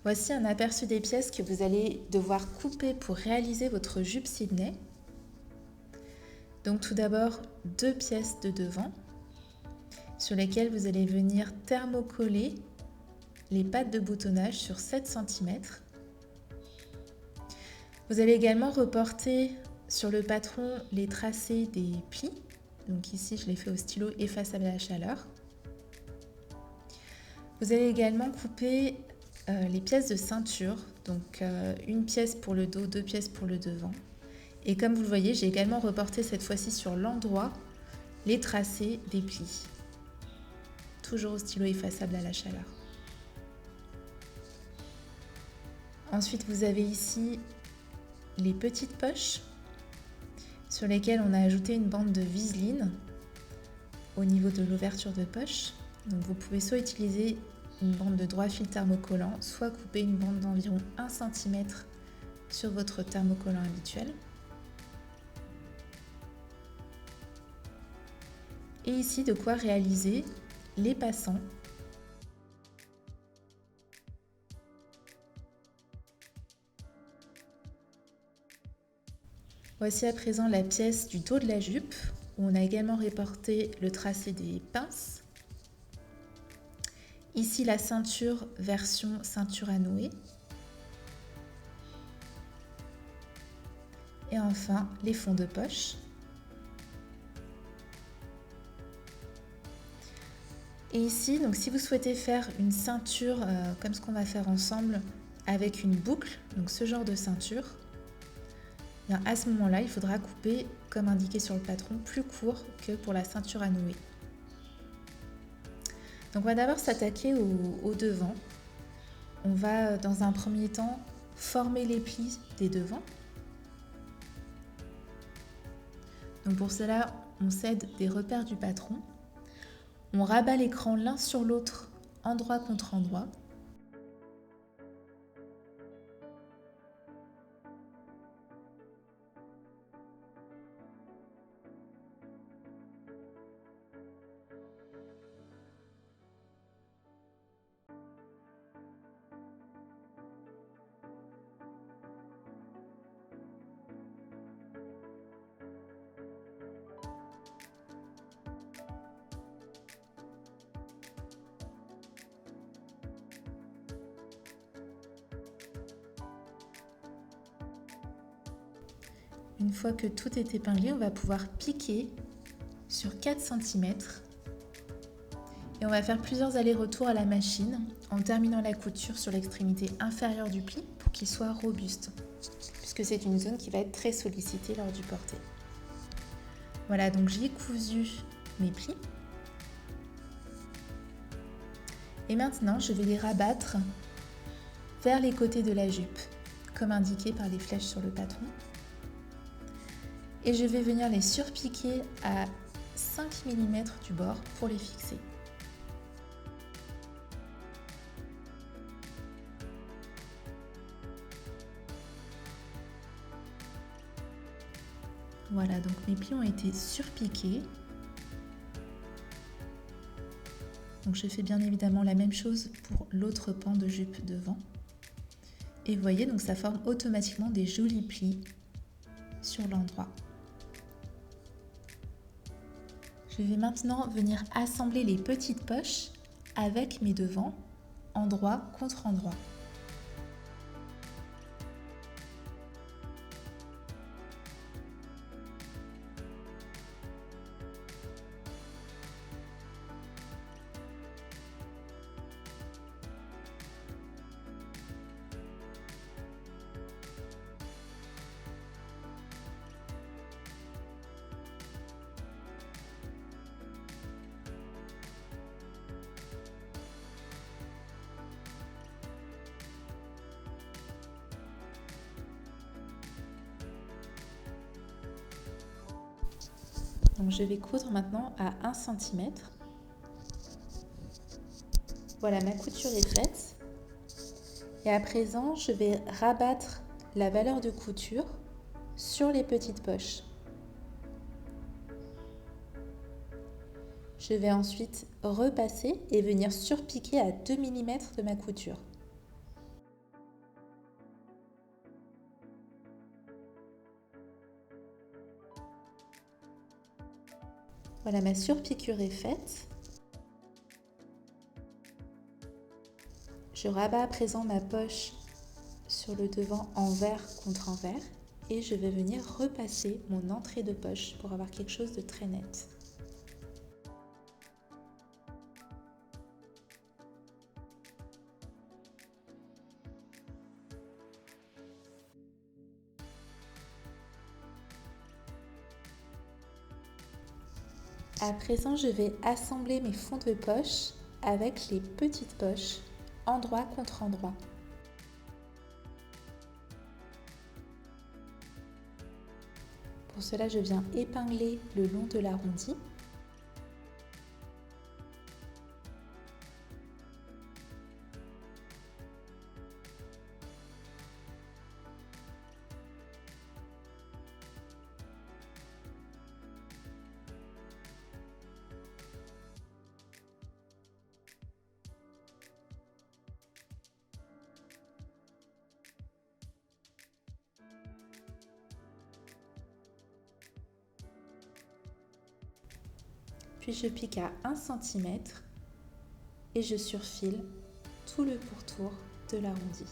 Voici un aperçu des pièces que vous allez devoir couper pour réaliser votre jupe Sydney. Donc tout d'abord, 2 pièces de devant sur lesquelles vous allez venir thermocoller les pattes de boutonnage sur 7 cm. Vous allez également reporter sur le patron les tracés des plis. Donc ici, je l'ai fait au stylo effaçable à la chaleur. Vous allez également couper les pièces de ceinture, donc une pièce pour le dos, 2 pièces pour le devant. Et comme vous le voyez, j'ai également reporté cette fois-ci sur l'endroit les tracés des plis. Toujours au stylo effaçable à la chaleur. Ensuite, vous avez ici les petites poches sur lesquelles on a ajouté une bande de viseline au niveau de l'ouverture de poche. Donc vous pouvez soit utiliser une bande de droit fil thermocollant, soit couper une bande d'environ 1 cm sur votre thermocollant habituel. Et ici, de quoi réaliser les passants. Voici à présent la pièce du dos de la jupe, où on a également reporté le tracé des pinces. Ici, la ceinture version ceinture à nouer. Et enfin, les fonds de poche. Et ici, donc si vous souhaitez faire une ceinture comme ce qu'on va faire ensemble avec une boucle, donc ce genre de ceinture, bien à ce moment-là, il faudra couper, comme indiqué sur le patron, plus court que pour la ceinture à nouer. Donc on va d'abord s'attaquer au devant. On va dans un premier temps former les plis des devants. Donc pour cela, on s'aide des repères du patron. On rabat l'écran l'un sur l'autre, endroit contre endroit. Une fois que tout est épinglé, on va pouvoir piquer sur 4 cm et on va faire plusieurs allers-retours à la machine en terminant la couture sur l'extrémité inférieure du pli pour qu'il soit robuste, puisque c'est une zone qui va être très sollicitée lors du porté. Voilà, donc j'ai cousu mes plis. Et maintenant, je vais les rabattre vers les côtés de la jupe, comme indiqué par les flèches sur le patron. Et je vais venir les surpiquer à 5 mm du bord pour les fixer. Voilà, donc mes plis ont été surpiqués. Donc je fais bien évidemment la même chose pour l'autre pan de jupe devant. Et vous voyez, donc ça forme automatiquement des jolis plis sur l'endroit. Je vais maintenant venir assembler les petites poches avec mes devants, endroit contre endroit. Donc je vais coudre maintenant à 1 cm. Voilà, ma couture est faite. Et à présent, je vais rabattre la valeur de couture sur les petites poches. Je vais ensuite repasser et venir surpiquer à 2 mm de ma couture. Voilà, ma surpiqûre est faite. Je rabats à présent ma poche sur le devant envers contre envers et je vais venir repasser mon entrée de poche pour avoir quelque chose de très net. À présent, je vais assembler mes fonds de poche avec les petites poches, endroit contre endroit. Pour cela, je viens épingler le long de l'arrondi. Puis je pique à 1 cm et je surfile tout le pourtour de l'arrondi.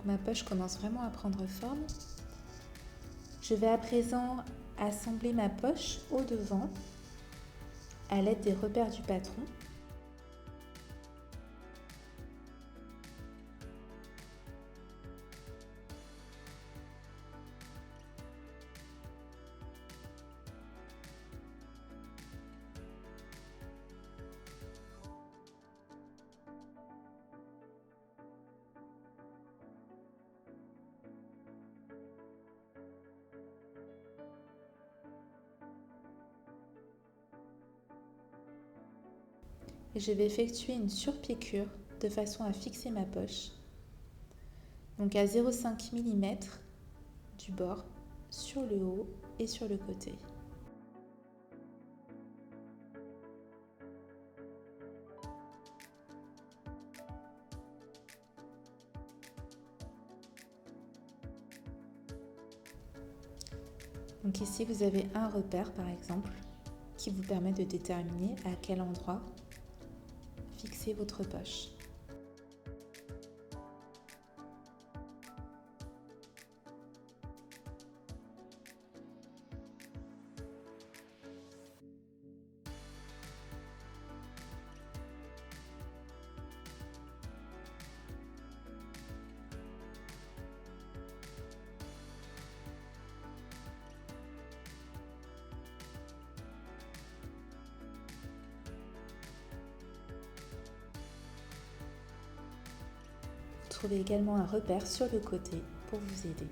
Ma poche commence vraiment à prendre forme. Je vais à présent assembler ma poche au devant à l'aide des repères du patron. Et je vais effectuer une surpiqûre de façon à fixer ma poche. Donc à 0,5 mm du bord sur le haut et sur le côté. Donc ici vous avez un repère par exemple qui vous permet de déterminer à quel endroit fixer votre poche. Trouvez également un repère sur le côté pour vous aider.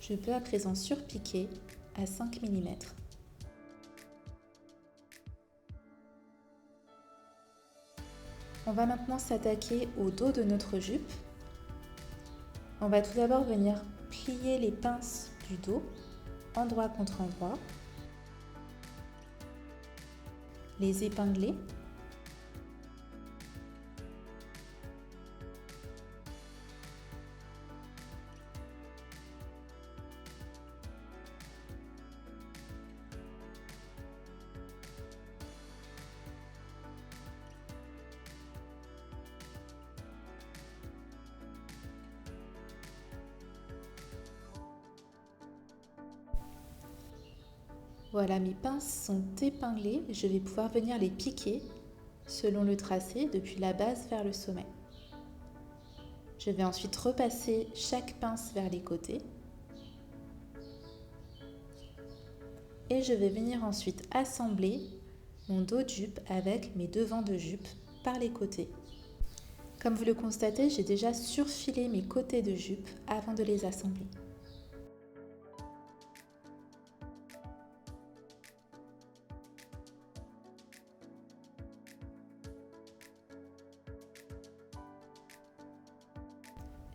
Je peux à présent surpiquer à 5 mm. On va maintenant s'attaquer au dos de notre jupe. On va tout d'abord venir plier les pinces du dos, endroit contre endroit, les épingler. Voilà, mes pinces sont épinglées. Je vais pouvoir venir les piquer selon le tracé depuis la base vers le sommet. Je vais ensuite repasser chaque pince vers les côtés. Et je vais venir ensuite assembler mon dos de jupe avec mes devants de jupe par les côtés. Comme vous le constatez, j'ai déjà surfilé mes côtés de jupe avant de les assembler.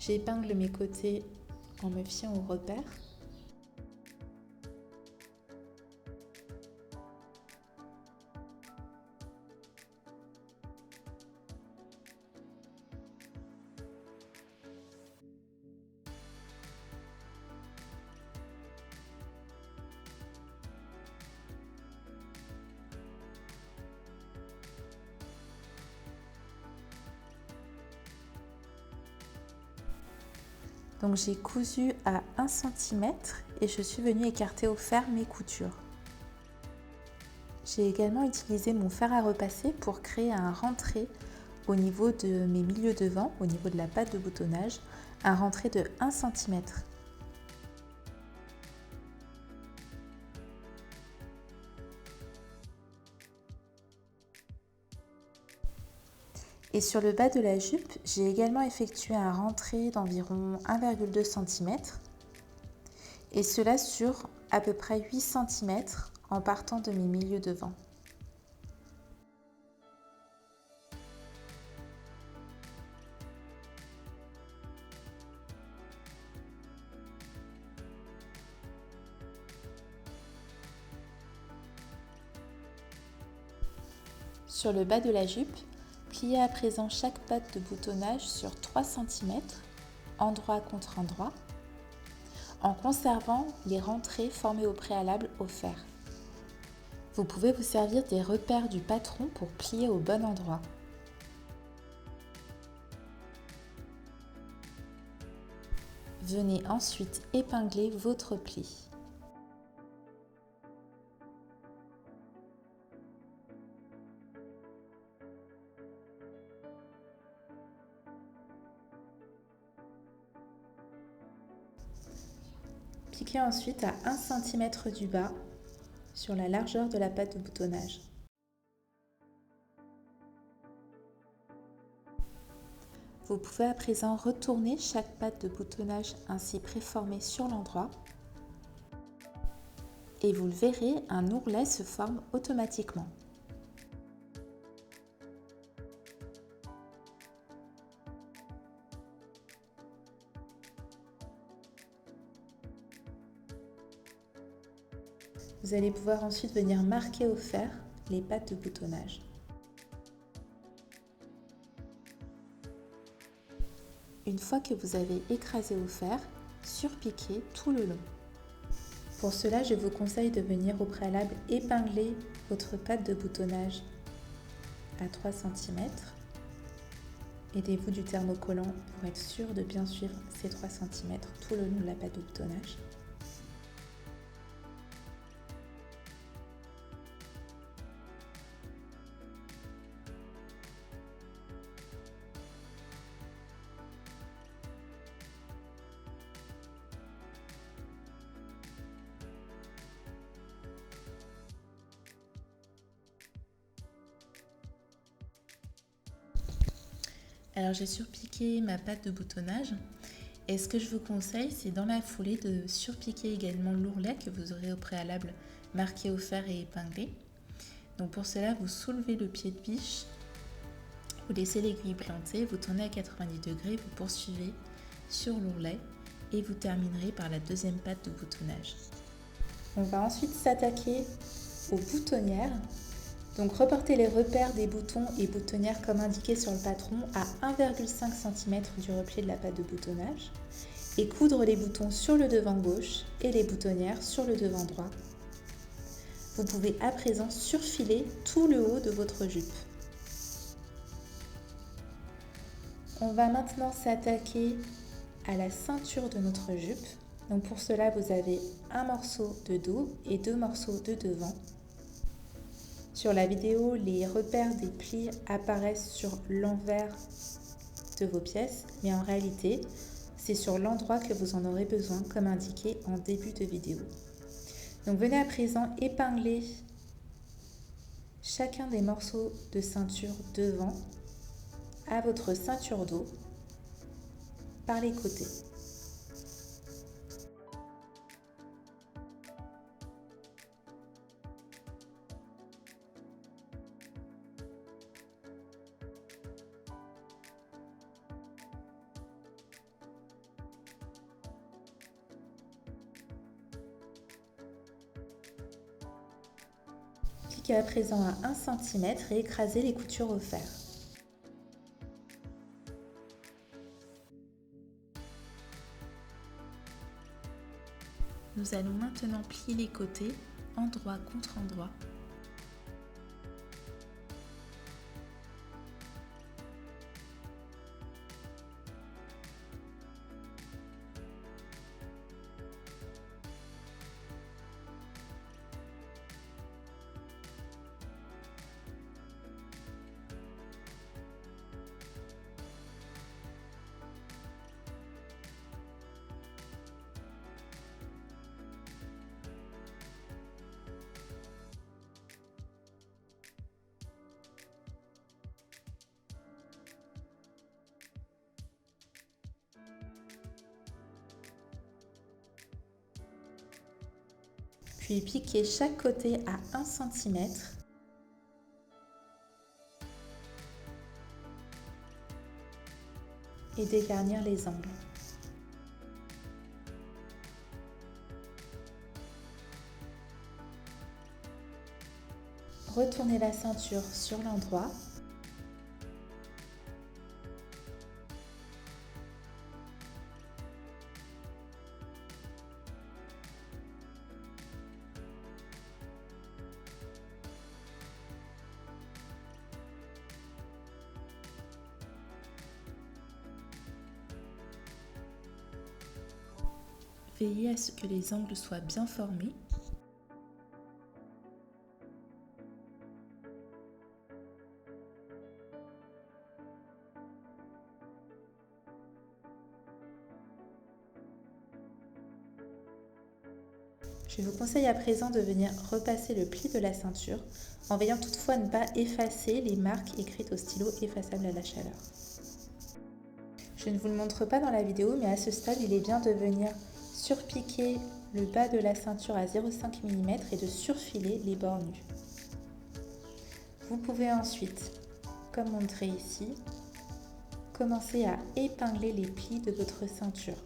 J'épingle mes côtés en me fiant aux repères. Donc j'ai cousu à 1 cm et je suis venue écarter au fer mes coutures. J'ai également utilisé mon fer à repasser pour créer un rentré au niveau de mes milieux de vent, au niveau de la patte de boutonnage, un rentré de 1 cm. Et sur le bas de la jupe, j'ai également effectué un rentré d'environ 1,2 cm et cela sur à peu près 8 cm en partant de mes milieux de vent. Sur le bas de la jupe, pliez à présent chaque patte de boutonnage sur 3 cm, endroit contre endroit, en conservant les rentrées formées au préalable au fer. Vous pouvez vous servir des repères du patron pour plier au bon endroit. Venez ensuite épingler votre pli. Piquez ensuite à 1 cm du bas sur la largeur de la patte de boutonnage. Vous pouvez à présent retourner chaque patte de boutonnage ainsi préformée sur l'endroit et vous le verrez, un ourlet se forme automatiquement. Vous allez pouvoir ensuite venir marquer au fer les pattes de boutonnage. Une fois que vous avez écrasé au fer, surpiquez tout le long. Pour cela, je vous conseille de venir au préalable épingler votre patte de boutonnage à 3 cm. Aidez-vous du thermocollant pour être sûr de bien suivre ces 3 cm tout le long de la patte de boutonnage. Alors j'ai surpiqué ma patte de boutonnage et ce que je vous conseille, c'est dans la foulée de surpiquer également l'ourlet que vous aurez au préalable marqué au fer et épinglé. Donc pour cela, vous soulevez le pied de biche, vous laissez l'aiguille plantée, vous tournez à 90 degrés, vous poursuivez sur l'ourlet et vous terminerez par la deuxième patte de boutonnage. On va ensuite s'attaquer aux boutonnières. Donc reportez les repères des boutons et boutonnières comme indiqué sur le patron à 1,5 cm du repli de la patte de boutonnage et coudre les boutons sur le devant gauche et les boutonnières sur le devant droit. Vous pouvez à présent surfiler tout le haut de votre jupe. On va maintenant s'attaquer à la ceinture de notre jupe. Donc pour cela, vous avez un morceau de dos et 2 morceaux de devant. Sur la vidéo, les repères des plis apparaissent sur l'envers de vos pièces, mais en réalité, c'est sur l'endroit que vous en aurez besoin, comme indiqué en début de vidéo. Donc venez à présent épingler chacun des morceaux de ceinture devant à votre ceinture dos par les côtés. piquer à présent à 1 cm et écraser les coutures au fer. Nous allons maintenant plier les côtés, endroit contre endroit. Puis piquer chaque côté à 1 cm et dégarnir les angles. Retournez la ceinture sur l'endroit. Veillez à ce que les angles soient bien formés. Je vous conseille à présent de venir repasser le pli de la ceinture en veillant toutefois à ne pas effacer les marques écrites au stylo effaçable à la chaleur. Je ne vous le montre pas dans la vidéo, mais à ce stade, il est bien de venir surpiquer le bas de la ceinture à 0,5 mm et de surfiler les bords nus. Vous pouvez ensuite, comme montré ici, commencer à épingler les plis de votre ceinture.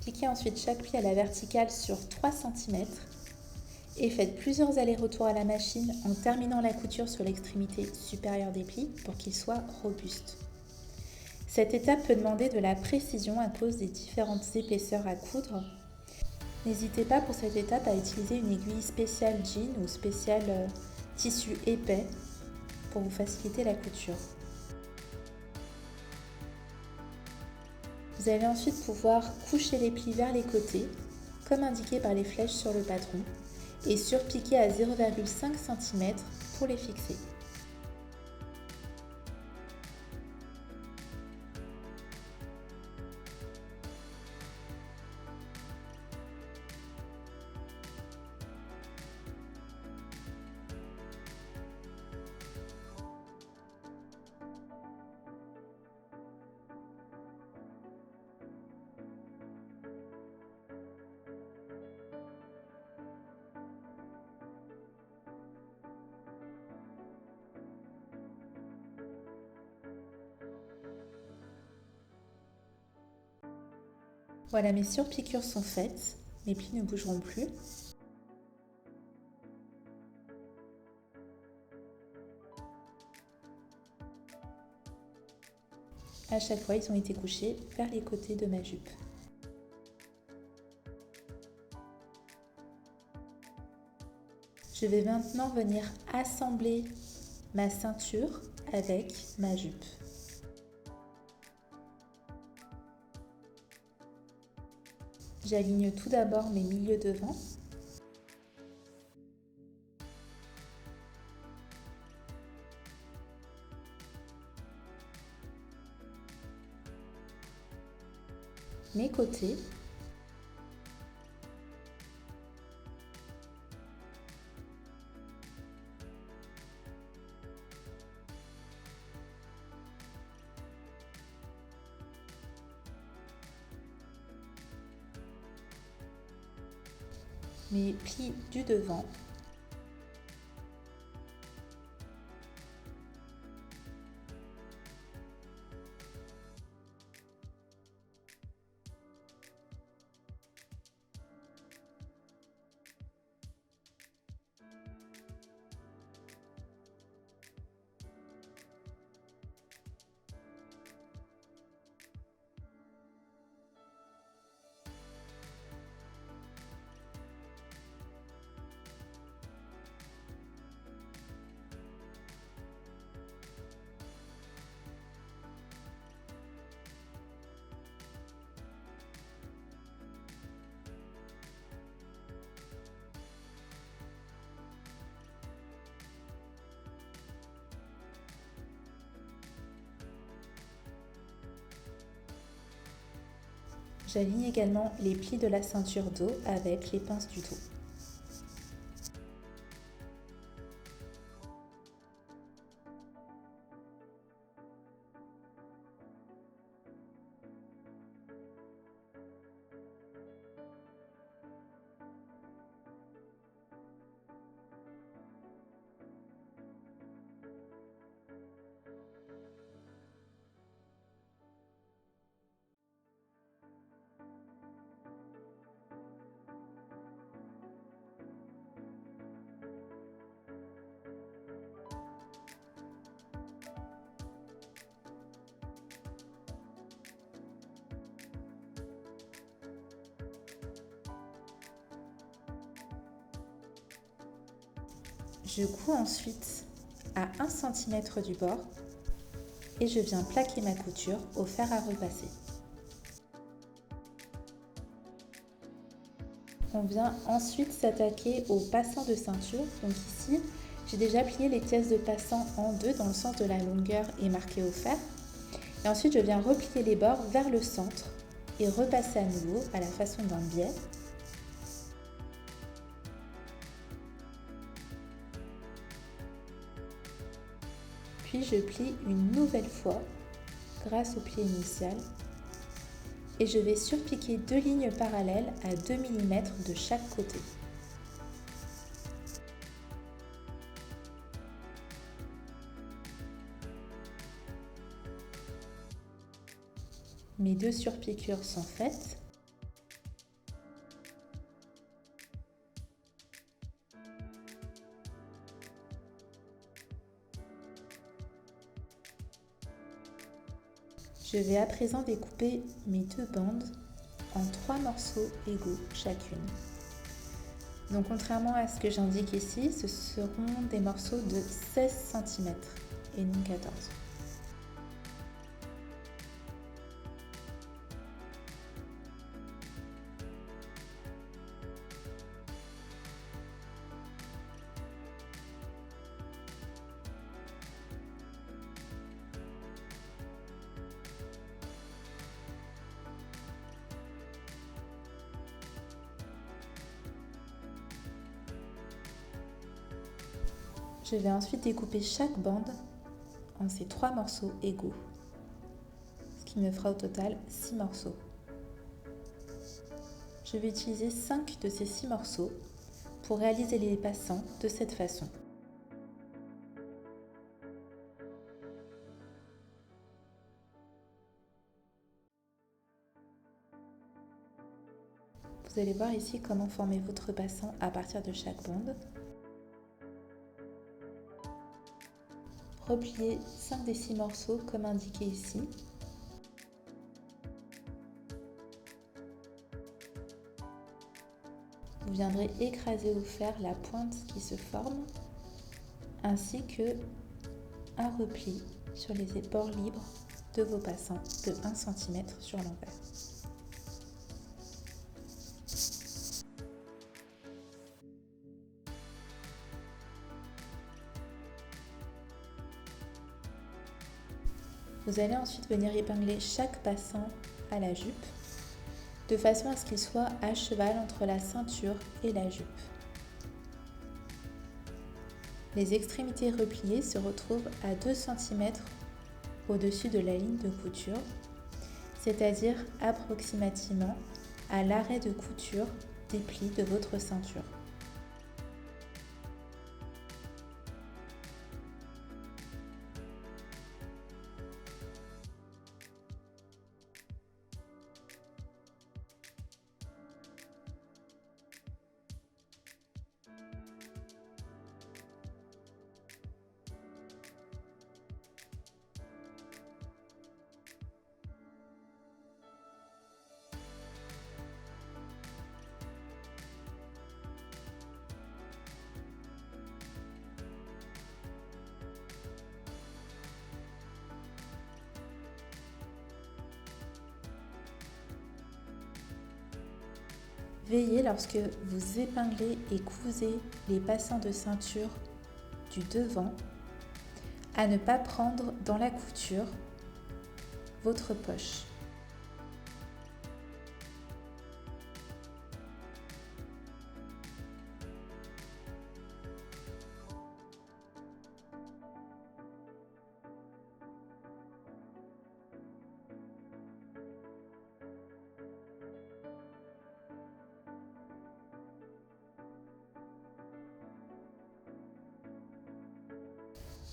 Piquez ensuite chaque pli à la verticale sur 3 cm et faites plusieurs allers-retours à la machine en terminant la couture sur l'extrémité supérieure des plis pour qu'ils soient robustes. Cette étape peut demander de la précision à cause des différentes épaisseurs à coudre. N'hésitez pas pour cette étape à utiliser une aiguille spéciale jean ou spéciale tissu épais pour vous faciliter la couture. Vous allez ensuite pouvoir coucher les plis vers les côtés, comme indiqué par les flèches sur le patron, et surpiquer à 0,5 cm pour les fixer. Voilà, mes surpiqûres sont faites, mes plis ne bougeront plus. À chaque fois, ils ont été couchés vers les côtés de ma jupe. Je vais maintenant venir assembler ma ceinture avec ma jupe. J'aligne tout d'abord mes milieux devant. Mes côtés. Mes plis du devant. J'aligne également les plis de la ceinture dos avec les pinces du dos. Je couds ensuite à 1 cm du bord et je viens plaquer ma couture au fer à repasser. On vient ensuite s'attaquer au passant de ceinture. Donc ici, j'ai déjà plié les pièces de passant en deux dans le sens de la longueur et marqué au fer. Et ensuite, je viens replier les bords vers le centre et repasser à nouveau à la façon d'un biais. Puis je plie une nouvelle fois grâce au pli initial et je vais surpiquer 2 lignes parallèles à 2 mm de chaque côté. Mes 2 surpiqûres sont faites. Je vais à présent découper mes 2 bandes en 3 morceaux égaux chacune. Donc contrairement à ce que j'indique ici, ce seront des morceaux de 16 cm et non 14. Je vais ensuite découper chaque bande en ces 3 morceaux égaux, ce qui me fera au total 6 morceaux. Je vais utiliser 5 de ces 6 morceaux pour réaliser les passants de cette façon. Vous allez voir ici comment former votre passant à partir de chaque bande. Repliez 5 des 6 morceaux comme indiqué ici. Vous viendrez écraser au fer la pointe qui se forme, ainsi que un repli sur les bords libres de vos passants de 1 cm sur l'envers. Vous allez ensuite venir épingler chaque passant à la jupe, de façon à ce qu'il soit à cheval entre la ceinture et la jupe. Les extrémités repliées se retrouvent à 2 cm au-dessus de la ligne de couture, c'est-à-dire approximativement à l'arrêt de couture des plis de votre ceinture. Veillez lorsque vous épinglez et cousez les passants de ceinture du devant à ne pas prendre dans la couture votre poche.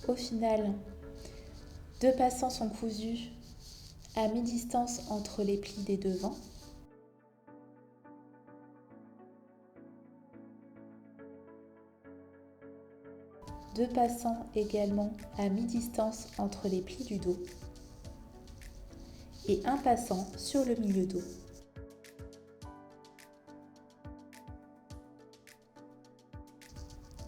Au final, 2 passants sont cousus à mi-distance entre les plis des devants. Deux passants également à mi-distance entre les plis du dos. Et un passant sur le milieu dos.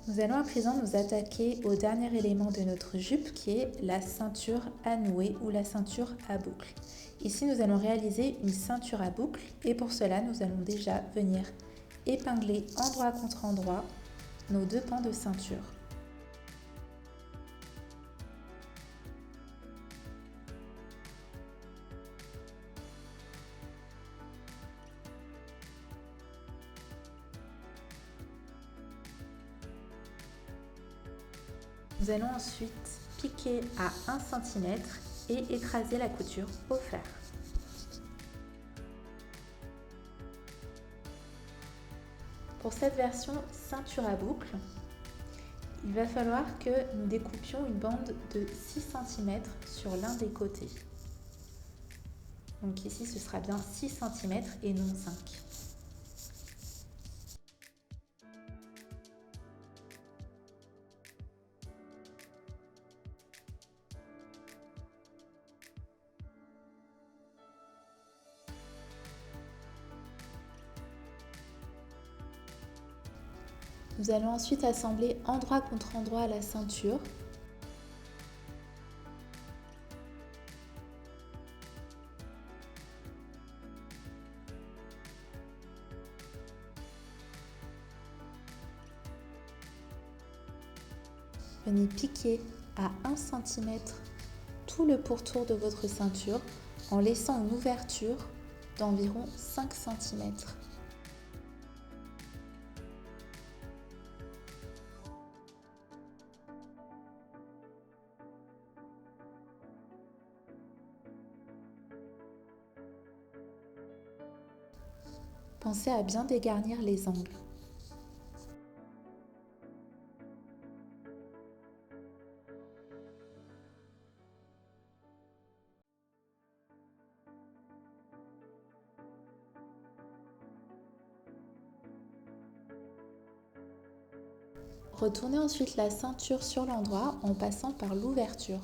Nous allons à présent nous attaquer au dernier élément de notre jupe qui est la ceinture à nouer ou la ceinture à boucle. Ici, nous allons réaliser une ceinture à boucle et pour cela, nous allons déjà venir épingler endroit contre endroit nos 2 pans de ceinture. Nous allons ensuite piquer à 1 cm et écraser la couture au fer. Pour cette version ceinture à boucle, il va falloir que nous découpions une bande de 6 cm sur l'un des côtés. Donc ici ce sera bien 6 cm et non 5. Nous allons ensuite assembler endroit contre endroit la ceinture. Venez piquer à 1 cm tout le pourtour de votre ceinture en laissant une ouverture d'environ 5 cm. Pensez à bien dégarnir les angles. Retournez ensuite la ceinture sur l'endroit en passant par l'ouverture.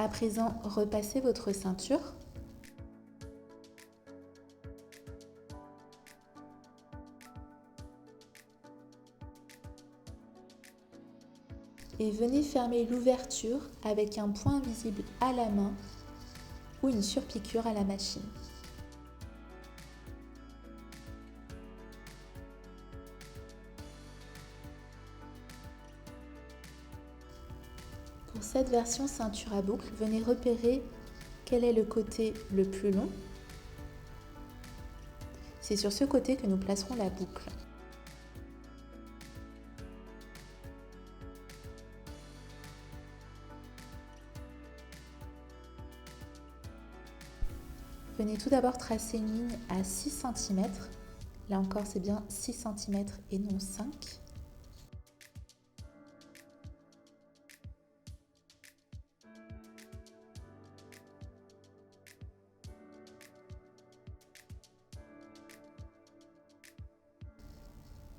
À présent, repassez votre ceinture. Et venez fermer l'ouverture avec un point visible à la main ou une surpiqûre à la machine. Pour cette version ceinture à boucle, venez repérer quel est le côté le plus long. C'est sur ce côté que nous placerons la boucle. Venez tout d'abord tracer une ligne à 6 cm. Là encore, c'est bien 6 cm et non 5.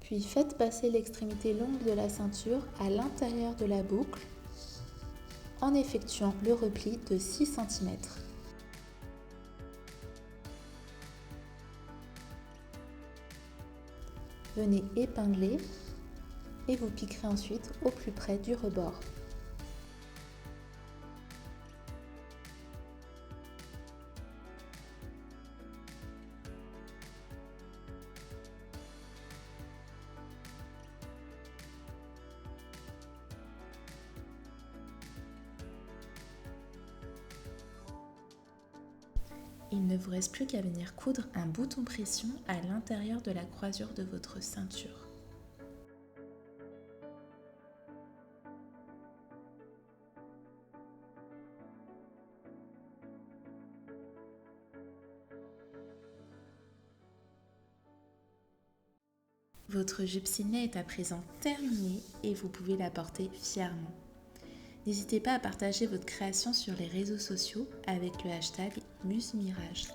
Puis faites passer l'extrémité longue de la ceinture à l'intérieur de la boucle en effectuant le repli de 6 cm. Venez épingler et vous piquerez ensuite au plus près du rebord. Il ne vous reste plus qu'à venir coudre un bouton pression à l'intérieur de la croisure de votre ceinture. Votre jupe Sydney est à présent terminée et vous pouvez la porter fièrement. N'hésitez pas à partager votre création sur les réseaux sociaux avec le hashtag MuseMirage.